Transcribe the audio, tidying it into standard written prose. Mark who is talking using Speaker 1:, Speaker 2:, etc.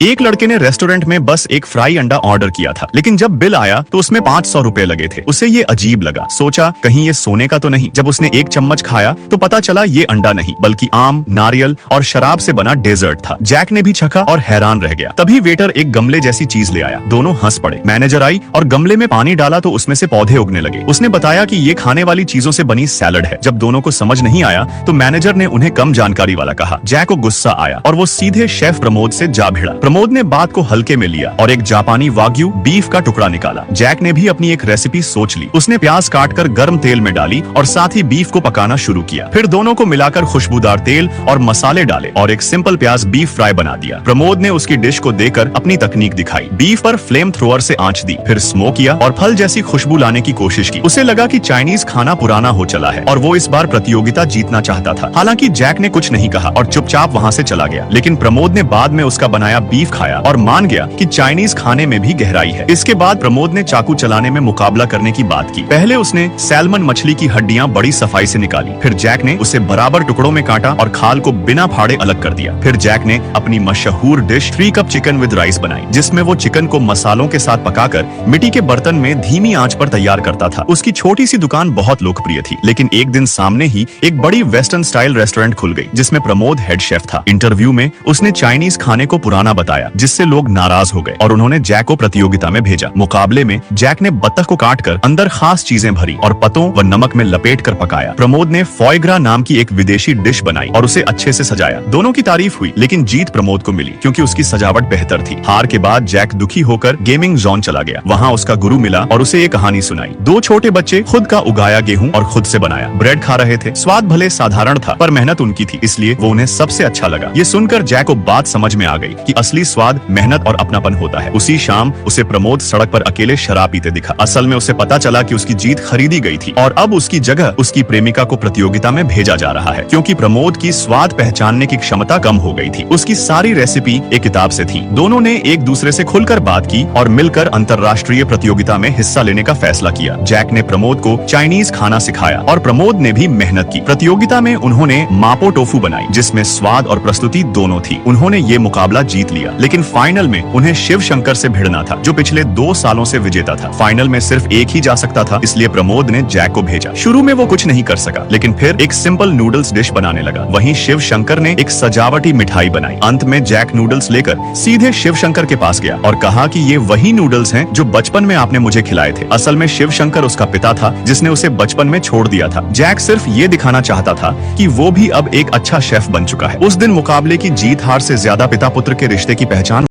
Speaker 1: एक लड़के ने रेस्टोरेंट में बस एक फ्राई अंडा ऑर्डर किया था, लेकिन जब बिल आया तो उसमें 500 रुपए लगे थे। उसे ये अजीब लगा, सोचा कहीं ये सोने का तो नहीं। जब उसने एक चम्मच खाया तो पता चला ये अंडा नहीं बल्कि आम, नारियल और शराब से बना डेजर्ट था। जैक ने भी चखा और हैरान रह गया। तभी वेटर एक गमले जैसी चीज ले आया। दोनों हंस पड़े। मैनेजर आई और गमले में पानी डाला तो उसमें से पौधे उगने लगे। उसने बताया कि ये खाने वाली चीजों से बनी सैलड है। जब दोनों को समझ नहीं आया तो मैनेजर ने उन्हें कम जानकारी वाला कहा। जैक को गुस्सा आया और वो सीधे शेफ प्रमोद से जा भिड़ा। प्रमोद ने बात को हल्के में लिया और एक जापानी वाग्यू बीफ का टुकड़ा निकाला। जैक ने भी अपनी एक रेसिपी सोच ली। उसने प्याज काटकर गर्म तेल में डाली और साथ ही बीफ को पकाना शुरू किया। फिर दोनों को मिलाकर खुशबूदार तेल और मसाले डाले और एक सिंपल प्याज बीफ फ्राई बना दिया। प्रमोद ने उसकी डिश को देकर अपनी तकनीक दिखाई। बीफ पर फ्लेम थ्रोअर से आंच दी, फिर स्मोक किया और फल जैसी खुशबू लाने की कोशिश की। उसे लगा कि चाइनीज खाना पुराना हो चला है और वो इस बार प्रतियोगिता जीतना चाहता था। हालांकि जैक ने कुछ नहीं कहा और चुपचाप वहाँ से चला गया। लेकिन प्रमोद ने बाद में उसका बनाया बीफ खाया और मान गया कि चाइनीज खाने में भी गहराई है। इसके बाद प्रमोद ने चाकू चलाने में मुकाबला करने की बात की। पहले उसने सैल्मन मछली की हड्डियां बड़ी सफाई से निकाली। फिर जैक ने उसे बराबर टुकड़ों में काटा और खाल को बिना फाड़े अलग कर दिया। फिर जैक ने अपनी मशहूर dish 3 cup chicken with rice बनाई, जिसमें वो चिकन को मसालों के साथ पकाकर मिट्टी के बर्तन में धीमी आंच पर तैयार करता था। उसकी छोटी सी दुकान बहुत लोकप्रिय थी, लेकिन एक दिन सामने ही एक बड़ी वेस्टर्न स्टाइल रेस्टोरेंट खुल गई, जिसमें प्रमोद हेड शेफ था। इंटरव्यू में उसने चाइनीज खाने को पुराना बताया, जिससे लोग नाराज हो गए और उन्होंने जैक को प्रतियोगिता में भेजा। मुकाबले में जैक ने बत्तख को काटकर अंदर खास चीजें भरी और पतों व नमक में लपेट कर पकाया। प्रमोद ने फॉयग्रा नाम की एक विदेशी डिश बनाई और उसे अच्छे से सजाया। दोनों की तारीफ हुई, लेकिन जीत प्रमोद को मिली क्योंकि उसकी सजावट बेहतर थी। हार के बाद जैक दुखी होकर गेमिंग जोन चला गया। वहाँ उसका गुरु मिला और उसे ये कहानी सुनाई। 2 छोटे बच्चे खुद का उगाया गेहूं और खुद से बनाया ब्रेड खा रहे थे। स्वाद भले साधारण था पर मेहनत उनकी थी, इसलिए वो उन्हें सबसे अच्छा लगा। ये सुनकर जैक को बात समझ में आ गई कि असली स्वाद मेहनत और अपनापन होता है। उसी शाम उसे प्रमोद सड़क पर अकेले शराब पीते दिखा। असल में उसे पता चला कि उसकी जीत खरीदी गई थी और अब उसकी जगह उसकी प्रेमिका को प्रतियोगिता में भेजा जा रहा है, क्योंकि प्रमोद की स्वाद पहचानने की क्षमता कम हो गई थी। उसकी सारी रेसिपी एक किताब से थी। दोनों ने एक दूसरे से खुलकर बात की और मिलकर अंतर्राष्ट्रीय प्रतियोगिता में हिस्सा लेने का फैसला किया। जैक ने प्रमोद को चाइनीज खाना सिखाया और प्रमोद ने भी मेहनत की। प्रतियोगिता में उन्होंने मापो टोफू बनाई, जिसमें स्वाद और प्रस्तुति दोनों थी। उन्होंने ये मुकाबला जीत लिया, लेकिन फाइनल में उन्हें शिव शंकर से भिड़ना था, जो पिछले 2 सालों से विजेता था। फाइनल में सिर्फ एक ही जा सकता था, इसलिए प्रमोद ने जैक को भेजा। शुरू में वो कुछ नहीं कर सका, लेकिन फिर एक सिंपल नूडल्स डिश बनाने लगा। वहीं शिव शंकर ने एक सजावटी मिठाई बनाई। अंत में जैक नूडल्स लेकर सीधे शिव शंकर के पास गया और कहा कि ये वही नूडल्स हैं जो बचपन में आपने मुझे खिलाए थे। असल में शिव शंकर उसका पिता था, जिसने उसे बचपन में छोड़ दिया था। जैक सिर्फ ये दिखाना चाहता था कि वो भी अब एक अच्छा शेफ बन चुका है। उस दिन मुकाबले की जीत हार से ज्यादा पिता पुत्र के रिश्ते की पहचान